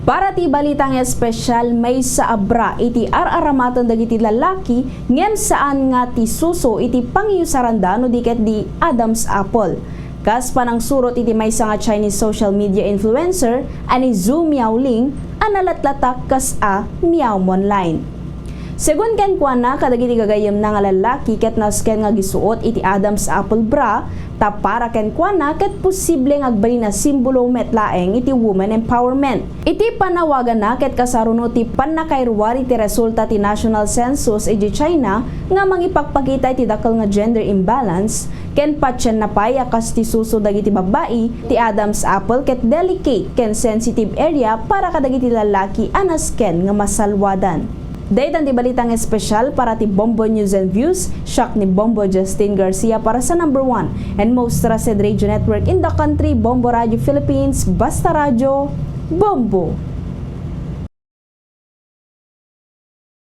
Para ti balitang espesyal may sa abra iti araramaton dagiti lalaki ngem saan nga ti suso iti pangyusaranda no diket di Adam's apple. Kas panang surot iti maysa nga Chinese social media influencer ani Zhu Miaoling analatlatak kas a Miaomon line. Segun ken kuana kadagiti gagayem na nga lalaki ket nasken nga gisuot iti Adam's apple bra ta para ken kuana ket posible nga agbali na simbolo met laeng iti woman empowerment. Iti panawagan na ket kasaruno ti pannakairwari ti resulta ti national census iti China nga mangipakpakita iti dakkel nga gender imbalance ken patyen napay akas ti suso dagiti babae ti Adam's apple ket delicate ken sensitive area para kadagiti lalaki anasken nga masalwadan. Daytan di balitang espesyal para ti Bombo News and Views, siak ni Bombo Justin Garcia para sa number 1 and most trusted radio network in the country, Bombo Radio Philippines, Basta Radio, Bombo!